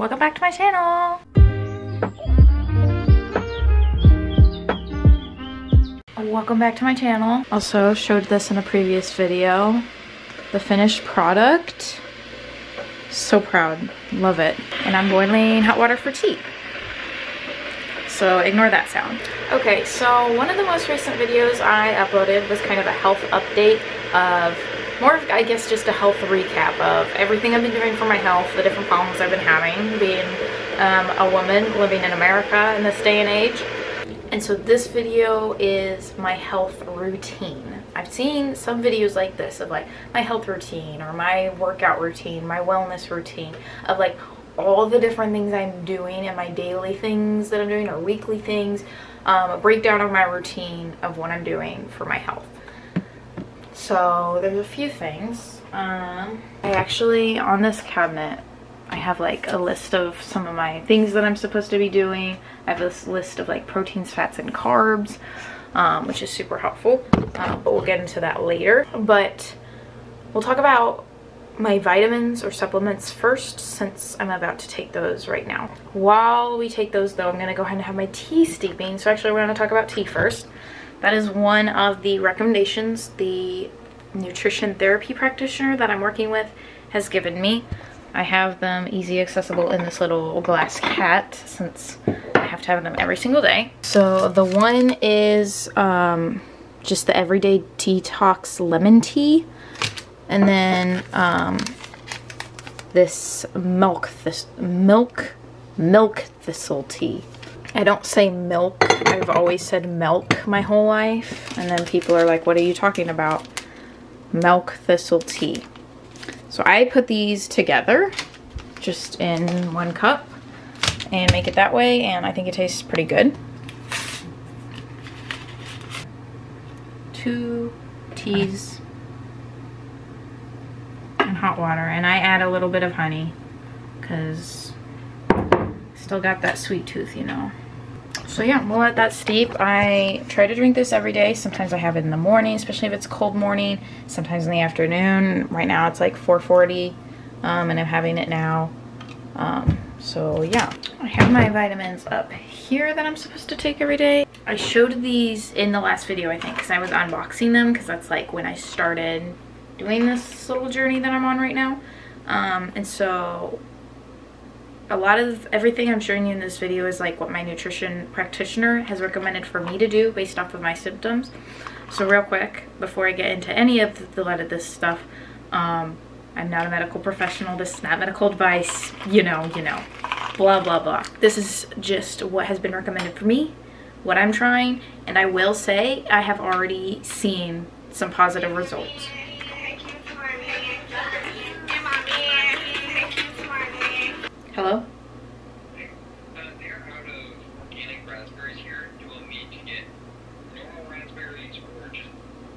welcome back to my channel. Welcome back to my channel. Also showed this in a previous video. The finished product. So proud. Love it. And I'm boiling hot water for tea. So ignore that sound. Okay, so one of the most recent videos I uploaded was kind of a health update of more of, I guess, just a health recap of everything I've been doing for my health, the different problems I've been having, being a woman living in America in this day and age. And so this video is my health routine. I've seen some videos like this of like my health routine or my workout routine, my wellness routine, of like all the different things I'm doing and my daily things that I'm doing or weekly things, a breakdown of my routine of what I'm doing for my health. So there's a few things. I actually, on this cabinet, I have like a list of some of my things that I'm supposed to be doing. I have this list of like proteins, fats, and carbs, which is super helpful, but we'll get into that later. But we'll talk about my vitamins or supplements first, since I'm about to take those right now. While we take those though, I'm gonna go ahead and have my tea steeping. So actually we're gonna talk about tea first. That is one of the recommendations the nutrition therapy practitioner that I'm working with has given me. I have them easy accessible in this little glass cat since I have to have them every single day. So the one is just the Everyday Detox Lemon Tea. And then this milk thistle tea. I don't say milk. I've always said milk my whole life. And then people are like, what are you talking about? Milk thistle tea. So I put these together just in one cup and make it that way, and I think it tastes pretty good. 2 teas and hot water, and I add a little bit of honey because still got that sweet tooth, you know. So yeah, we'll let that steep. I try to drink this every day. Sometimes I have it in the morning, especially if it's a cold morning. Sometimes in the afternoon. Right now it's like 4:40, and I'm having it now. So yeah, I have my vitamins up here that I'm supposed to take every day. I showed these in the last video, I think, because I was unboxing them, because that's like when I started doing this little journey that I'm on right now. And so a lot of everything I'm showing you in this video is like what my nutrition practitioner has recommended for me to do based off of my symptoms. So real quick, before I get into any of the lot of this stuff, I'm not a medical professional. This is not medical advice, you know, blah, blah, blah. This is just what has been recommended for me, what I'm trying, and I will say I have already seen some positive results. Hello? They're out of organic raspberries here. Do you want me to get normal raspberries or just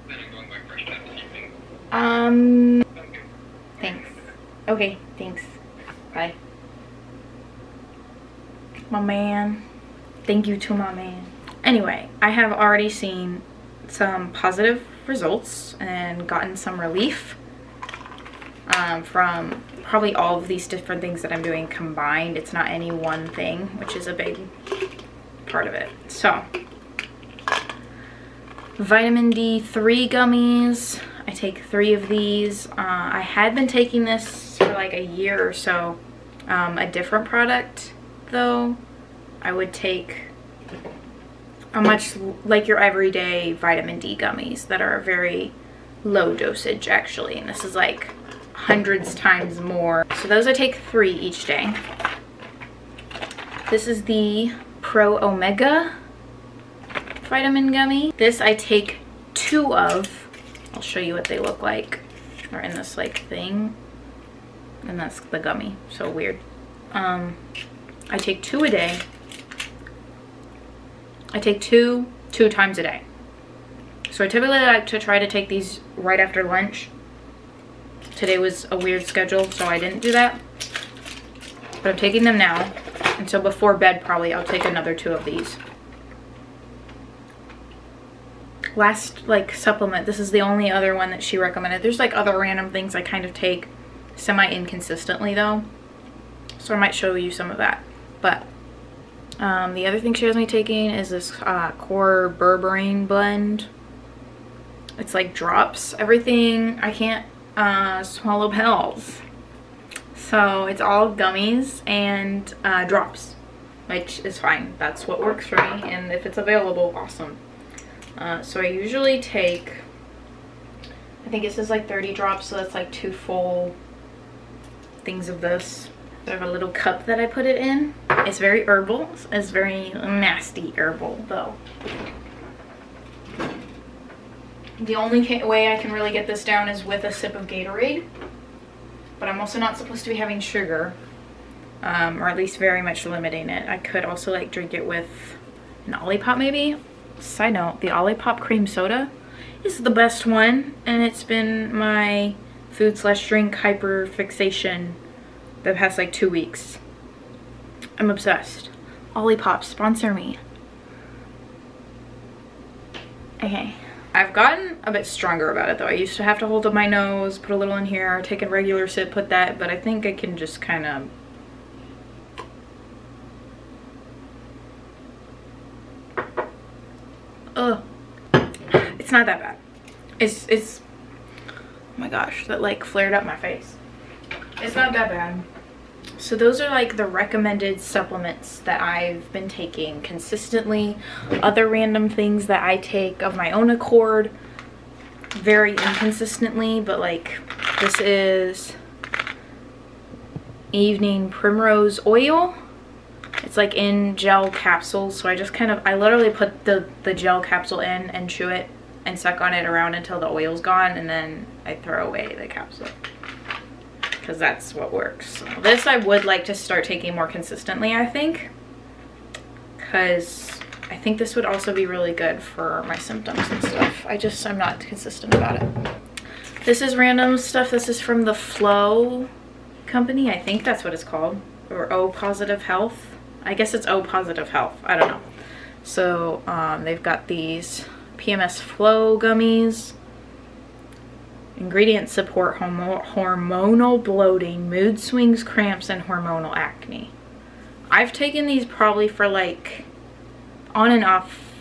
then I'm going by fresh type of shipping? Okay. Thanks. Okay, thanks. Bye. My man. Thank you to my man. Anyway, I have already seen some positive results and gotten some relief from probably all of these different things that I'm doing combined. It's not any one thing, which is a big part of it. So, vitamin D3 gummies. I take 3 of these. I had been taking this for like a year or so. A different product though. I would take a much like your everyday vitamin D gummies that are very low dosage actually, and this is like hundreds times more. So those I take 3 each day. This is the Pro Omega vitamin gummy. This I take 2 of. I'll show you what they look like. They're in this like thing, and that's the gummy. So weird. I take 2 a day. I take 2 times a day. So I typically like to try to take these right after lunch. Today was a weird schedule, so I didn't do that. But I'm taking them now. And so before bed, probably I'll take another 2 of these. Last like supplement, this is the only other one that she recommended. There's like other random things I kind of take semi-inconsistently though. So I might show you some of that. But the other thing she has me taking is this core berberine blend. It's like drops everything. I can't swallow pills, so it's all gummies and drops, which is fine. That's what works for me, and if it's available, awesome. So I usually take, I think this is like 30 drops, so that's like 2 full things of this. I have a little cup that I put it in. It's very herbal. It's very nasty herbal though. The only way I can really get this down is with a sip of Gatorade, but I'm also not supposed to be having sugar, or at least very much limiting it. I could also like drink it with an Olipop maybe. Side note, the Olipop cream soda is the best one, and it's been my food/drink hyperfixation the past like 2 weeks. I'm obsessed. Olipop, sponsor me. Okay. I've gotten a bit stronger about it though. I used to have to hold up my nose, put a little in here, take a regular sip, put that, but I think I can just kind of... Ugh. It's not that bad. It's... Oh my gosh, that like flared up my face. It's not that bad. So those are like the recommended supplements that I've been taking consistently. Other random things that I take of my own accord, very inconsistently, but like this is evening primrose oil. It's like in gel capsules, so I just kind of, I literally put the gel capsule in and chew it and suck on it around until the oil's gone, and then I throw away the capsule, because that's what works. So this I would like to start taking more consistently, I think, because I think this would also be really good for my symptoms and stuff. I'm not consistent about it. This is random stuff. This is from the Flow company. I think that's what it's called, or O Positive Health. I guess it's O Positive Health. I don't know. So they've got these PMS Flow gummies. Ingredients support hormonal bloating, mood swings, cramps, and hormonal acne. I've taken these probably for like on and off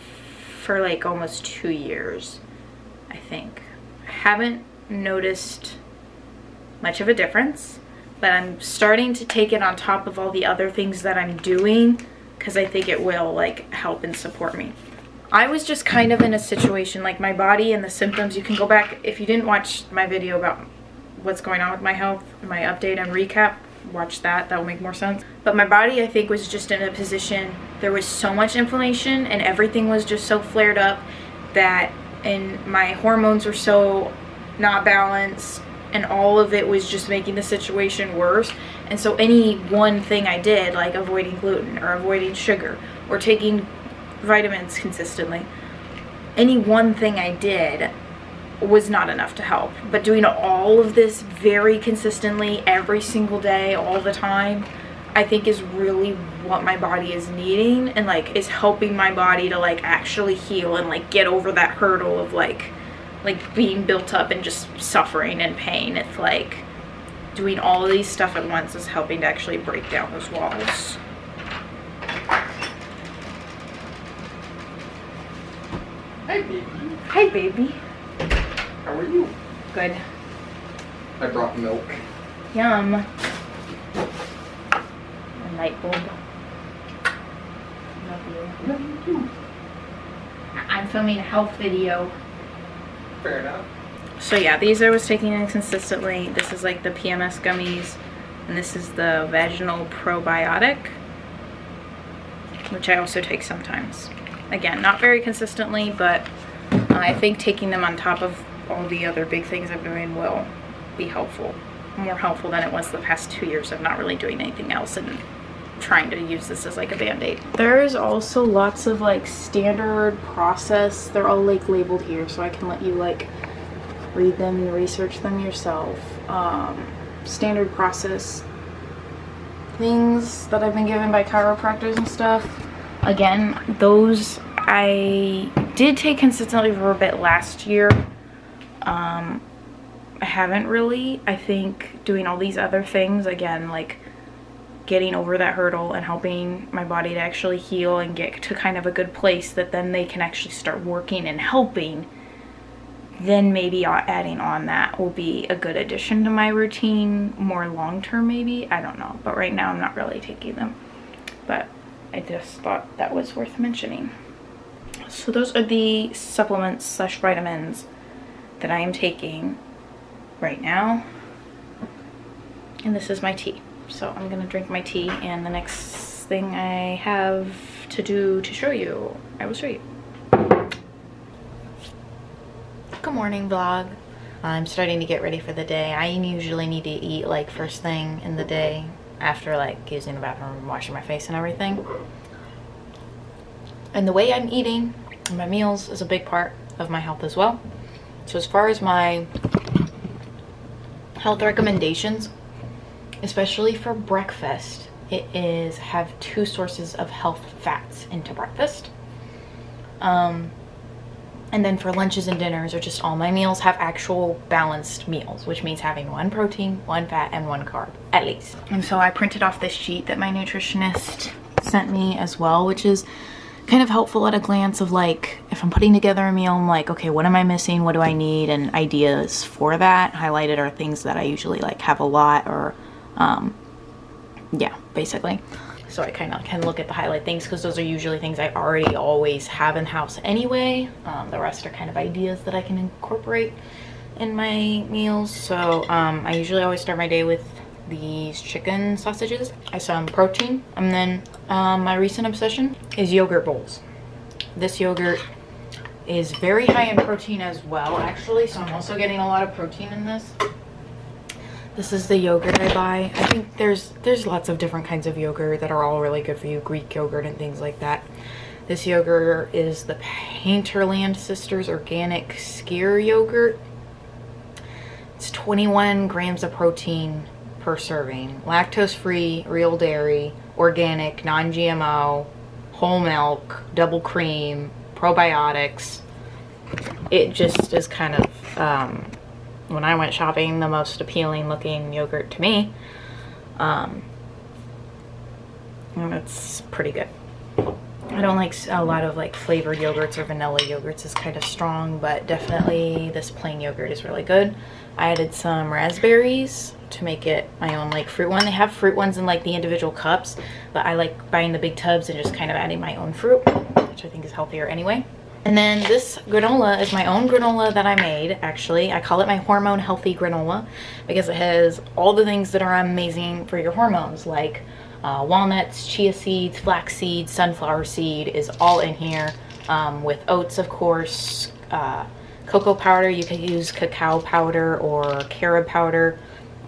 for like almost 2 years, I think. I haven't noticed much of a difference, but I'm starting to take it on top of all the other things that I'm doing, because I think it will like help and support me. I was just kind of in a situation, like my body and the symptoms, you can go back, if you didn't watch my video about what's going on with my health, my update and recap, watch that, that will make more sense. But my body, I think, was just in a position, there was so much inflammation and everything was just so flared up that, and my hormones were so not balanced, and all of it was just making the situation worse. And so any one thing I did, like avoiding gluten or avoiding sugar or taking vitamins consistently, any one thing I did was not enough to help. But doing all of this very consistently every single day, all the time, I think is really what my body is needing, and like is helping my body to like actually heal and like get over that hurdle of like being built up and just suffering and pain. It's like doing all of these stuff at once is helping to actually break down those walls. Hi, baby. Hi, baby. How are you? Good. I brought milk. Yum. A light bulb. Love you. Love you too. I'm filming a health video. Fair enough. So yeah, these I was taking in consistently. This is like the PMS gummies, and this is the vaginal probiotic, which I also take sometimes. Again, not very consistently, but I think taking them on top of all the other big things I'm doing will be helpful. More helpful than it was the past 2 years of not really doing anything else and trying to use this as like a band-aid. There's also lots of like standard process. They're all like labeled here, so I can let you like read them and research them yourself. Standard process things that I've been given by chiropractors and stuff. Again, those I did take consistently for a bit last year. I haven't really. I think doing all these other things, again, like getting over that hurdle and helping my body to actually heal and get to kind of a good place that then they can actually start working and helping, then maybe adding on that will be a good addition to my routine more long term maybe. I don't know, but right now I'm not really taking them, but I just thought that was worth mentioning. So those are the supplements slash vitamins that I am taking right now, and this is my tea. So I'm gonna drink my tea, and the next thing I have to do to show you, I will show you. Good morning vlog. I'm starting to get ready for the day. I usually need to eat like first thing in the day after like using the bathroom and washing my face and everything. And the way I'm eating my meals is a big part of my health as well. So as far as my health recommendations, especially for breakfast, it is have 2 sources of health fats into breakfast. And then for lunches and dinners, or just all my meals, have actual balanced meals, which means having 1 protein, 1 fat, and 1 carb, at least. And so I printed off this sheet that my nutritionist sent me as well, which is kind of helpful at a glance of like, if I'm putting together a meal, I'm like, okay, what am I missing? What do I need? And ideas for that. Highlighted are things that I usually like have a lot, or yeah, basically. So I kind of can look at the highlight things because those are usually things I already always have in house anyway. The rest are kind of ideas that I can incorporate in my meals. So I usually always start my day with these chicken sausages. I some protein, and then my recent obsession is yogurt bowls. This yogurt is very high in protein as well, actually, so I'm also getting a lot of protein in this. This is the yogurt I buy. I think there's lots of different kinds of yogurt that are all really good for you, Greek yogurt and things like that. This yogurt is the Painterland Sisters Organic Skyr yogurt. It's 21 grams of protein per serving. Lactose free, real dairy, organic, non-GMO, whole milk, double cream, probiotics. It just is kind of when I went shopping, the most appealing looking yogurt to me. And it's pretty good. I don't like a lot of like flavored yogurts, or vanilla yogurts is kind of strong, but definitely this plain yogurt is really good. I added some raspberries to make it my own like fruit one. They have fruit ones in like the individual cups, but I like buying the big tubs and just kind of adding my own fruit, which I think is healthier anyway. And then this granola is my own granola that I made, actually. I call it my hormone healthy granola because it has all the things that are amazing for your hormones, like walnuts, chia seeds, flax seeds, sunflower seed is all in here, with oats, of course, cocoa powder. You can use cacao powder or carob powder.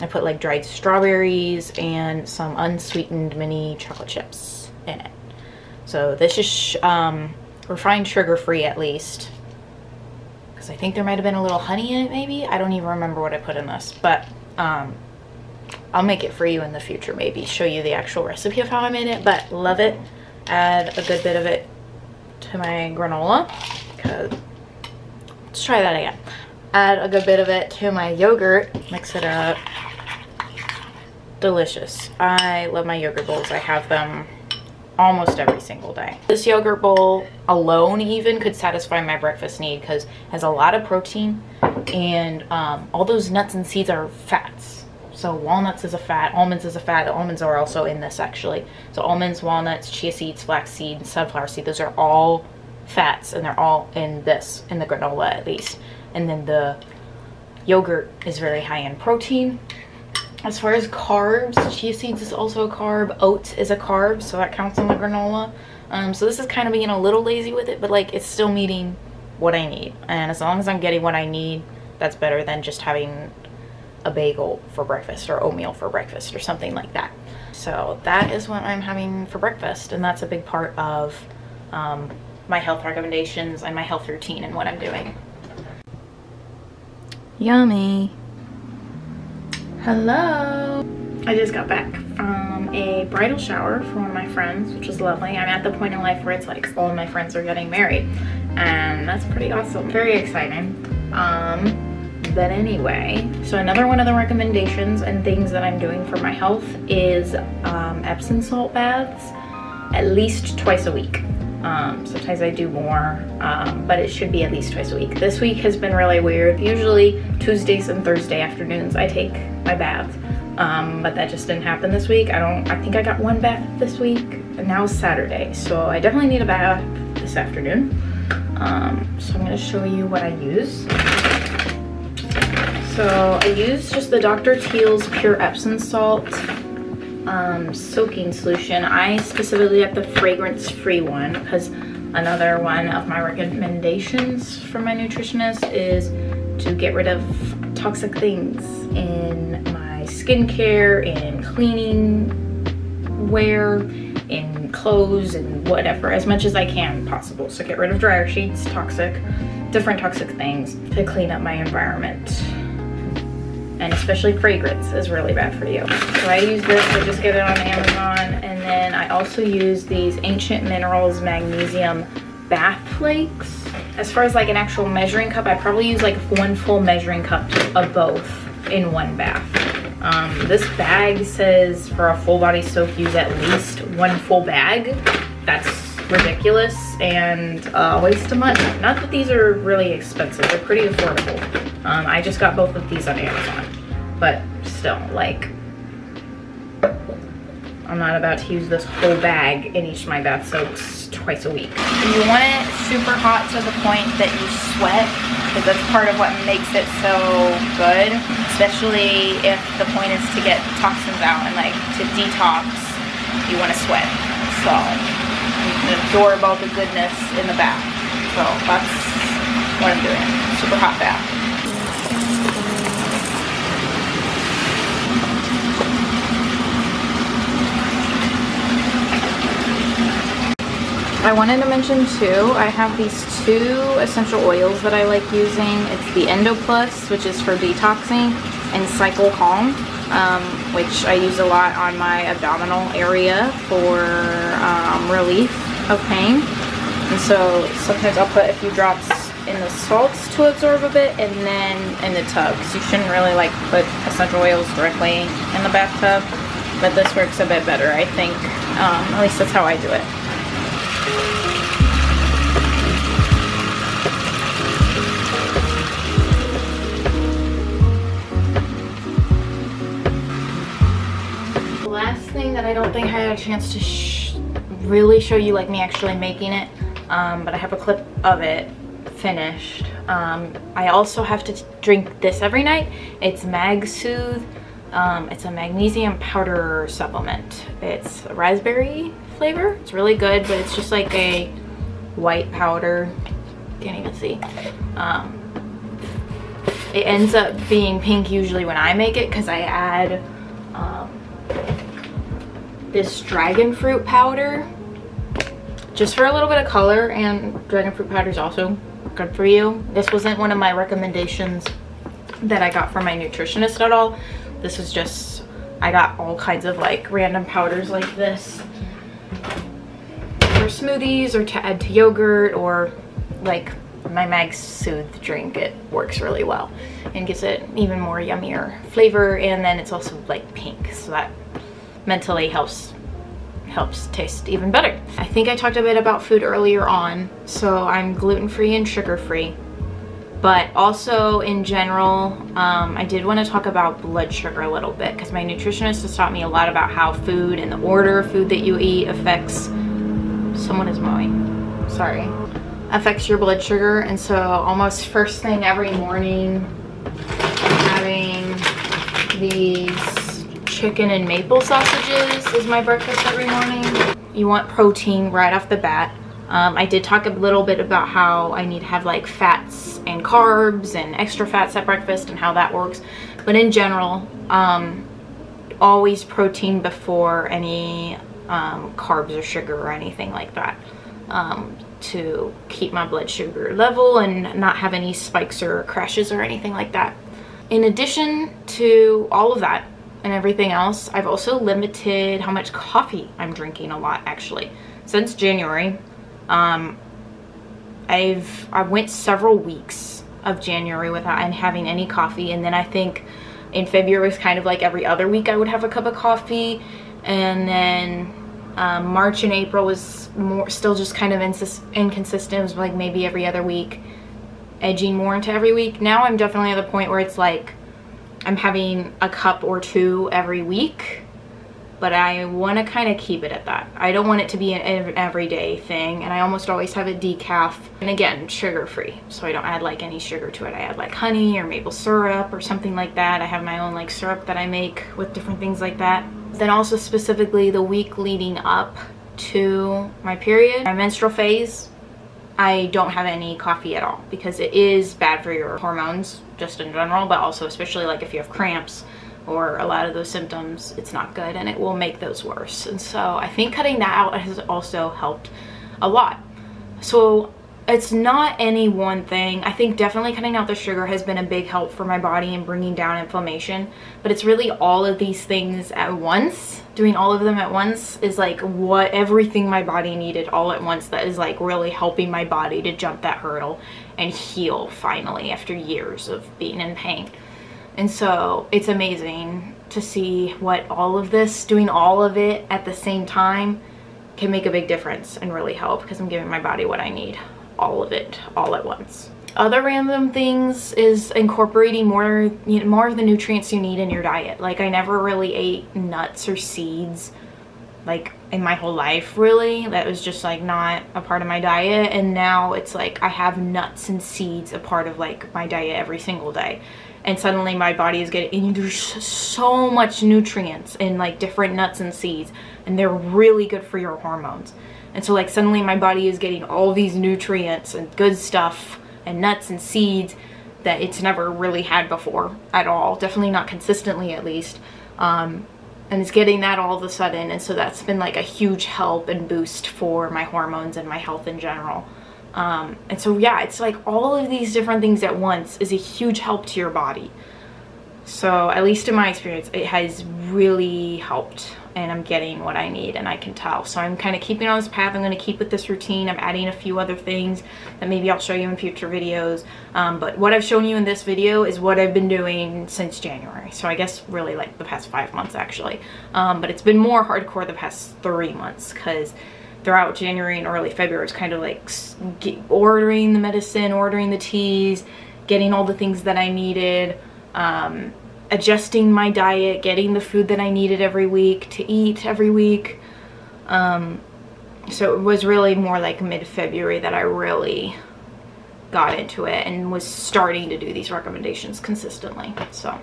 I put like dried strawberries and some unsweetened mini chocolate chips in it. So this is refined sugar free, at least, because I think there might have been a little honey in it maybe. I don't even remember what I put in this, but I'll make it for you in the future, maybe show you the actual recipe of how I made it. But love it. Add a good bit of it to my granola. Let's try that again. Add a good bit of it to my yogurt, mix it up. Delicious. I love my yogurt bowls. I have them almost every single day. This yogurt bowl alone even could satisfy my breakfast need because it has a lot of protein, and all those nuts and seeds are fats. So walnuts is a fat, almonds is a fat. Almonds are also in this, actually. So almonds, walnuts, chia seeds, flax seed, sunflower seed, those are all fats, and they're all in this, in the granola at least. And then the yogurt is very high in protein. As far as carbs, chia seeds is also a carb, oats is a carb, so that counts in the granola. So this is kind of being a little lazy with it, but like it's still meeting what I need. And as long as I'm getting what I need, that's better than just having a bagel for breakfast or oatmeal for breakfast or something like that. So that is what I'm having for breakfast, and that's a big part of my health recommendations and my health routine and what I'm doing. Yummy. Hello. I just got back from a bridal shower for one of my friends, which was lovely. I'm at the point in life where it's like all of my friends are getting married, and that's pretty awesome. Very exciting. But anyway, so another one of the recommendations and things that I'm doing for my health is Epsom salt baths at least twice a week. Sometimes I do more, but it should be at least twice a week. This week has been really weird. Usually Tuesdays and Thursday afternoons I take my bath, but that just didn't happen this week. I think I got one bath this week, and now it's Saturday, so I definitely need a bath this afternoon. So I'm gonna show you what I use. So I use just the Dr. Teal's Pure Epsom Salt soaking solution. I specifically got the fragrance-free one because another one of my recommendations from my nutritionist is to get rid of toxic things in my skincare, in cleaning wear, in clothes, and whatever, as much as I can possible. So get rid of dryer sheets, different toxic things to clean up my environment. And especially fragrance is really bad for you. So I use this, I just get it on Amazon. And then I also use these Ancient Minerals Magnesium Bath Flakes. As far as like an actual measuring cup, I probably use like 1 full measuring cup of both in one bath. This bag says for a full body soak, use at least 1 full bag. That's ridiculous and a waste of money. Not that these are really expensive, they're pretty affordable. I just got both of these on Amazon, but still, like, I'm not about to use this whole bag in each of my bath soaks twice a week. You want it super hot to the point that you sweat, because that's part of what makes it so good, especially if the point is to get toxins out and like to detox, you want to sweat. So you can absorb all the goodness in the bath. So that's what I'm doing, super hot bath. I wanted to mention too, I have these 2 essential oils that I like using. It's the Endo Plus, which is for detoxing, and Cycle Calm, which I use a lot on my abdominal area for relief of pain. And so sometimes I'll put a few drops in the salts to absorb a bit, and then in the tub, because you shouldn't really like put essential oils directly in the bathtub, but this works a bit better, I think. At least that's how I do it. The last thing that I don't think I had a chance to really show you, like me actually making it, but I have a clip of it finished. I also have to drink this every night. It's Mag Soothe. It's a magnesium powder supplement. It's a raspberry flavor. It's really good, but it's just like a white powder. Can't even see. It ends up being pink usually when I make it, because I add this dragon fruit powder just for a little bit of color, and dragon fruit powder is also good for you. This wasn't one of my recommendations that I got from my nutritionist at all. This was just, I got all kinds of like random powders like this for smoothies or to add to yogurt, or like my Mag Soothe drink. It works really well and gives it even more yummier flavor, and then it's also like pink, so that mentally helps taste even better. I think I talked a bit about food earlier on, so I'm gluten-free and sugar-free, but also in general, I did want to talk about blood sugar a little bit, because my nutritionist has taught me a lot about how food and the order of food that you eat affects, someone is mowing, sorry, affects your blood sugar. And so almost first thing every morning, I'm having these chicken and maple sausages is my breakfast every morning. You want protein right off the bat. I did talk a little bit about how I need to have like fats and carbs and extra fats at breakfast and how that works. But in general, always protein before any carbs or sugar or anything like that, to keep my blood sugar level and not have any spikes or crashes or anything like that. In addition to all of that and everything else, I've also limited how much coffee I'm drinking a lot, actually. Since January, I went several weeks of January without having any coffee. And then I think in February was kind of like every other week I would have a cup of coffee. And then March and April was more still just kind of inconsistent. It was like maybe every other week, edging more into every week. Now I'm definitely at the point where it's like I'm having a cup or two every week, but I want to kind of keep it at that. I don't want it to be an everyday thing, and I almost always have a decaf, and again, sugar free, so I don't add like any sugar to it. I add like honey or maple syrup or something like that. I have my own like syrup that I make with different things like that. Then also specifically the week leading up to my period, my menstrual phase, I don't have any coffee at all because it is bad for your hormones just in general, but also especially like if you have cramps or a lot of those symptoms, it's not good and it will make those worse. And so I think cutting that out has also helped a lot. So it's not any one thing. I think definitely cutting out the sugar has been a big help for my body and bringing down inflammation, but it's really all of these things at once. Doing all of them at once is like what everything my body needed all at once that is like really helping my body to jump that hurdle and heal finally after years of being in pain. And so it's amazing to see what all of this, doing all of it at the same time, can make a big difference and really help because I'm giving my body what I need. All of it, all at once. Other random things is incorporating more of the nutrients you need in your diet. Like I never really ate nuts or seeds like in my whole life really. That was just like not a part of my diet, and now it's like I have nuts and seeds a part of like my diet every single day. And suddenly my body is getting, and there's so much nutrients in like different nuts and seeds, and they're really good for your hormones. And so like suddenly my body is getting all these nutrients and good stuff and nuts and seeds that it's never really had before at all. Definitely not consistently at least. And it's getting that all of a sudden. And so that's been like a huge help and boost for my hormones and my health in general. And so yeah, it's like all of these different things at once is a huge help to your body. So at least in my experience, it has really helped, and I'm getting what I need, and I can tell. So I'm kind of keeping on this path. I'm going to keep with this routine. I'm adding a few other things that maybe I'll show you in future videos. But what I've shown you in this video is what I've been doing since January. So I guess really like the past 5 months actually. But it's been more hardcore the past 3 months because throughout January and early February, it's kind of like ordering the medicine, ordering the teas, getting all the things that I needed, adjusting my diet, getting the food that I needed every week to eat every week. So it was really more like mid-February that I really got into it and was starting to do these recommendations consistently. So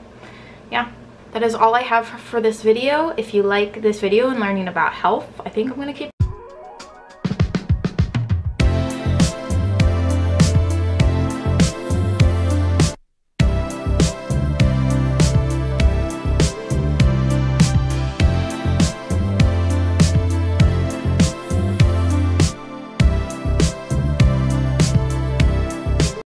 yeah, that is all I have for this video. If you like this video and learning about health, I think I'm going to keep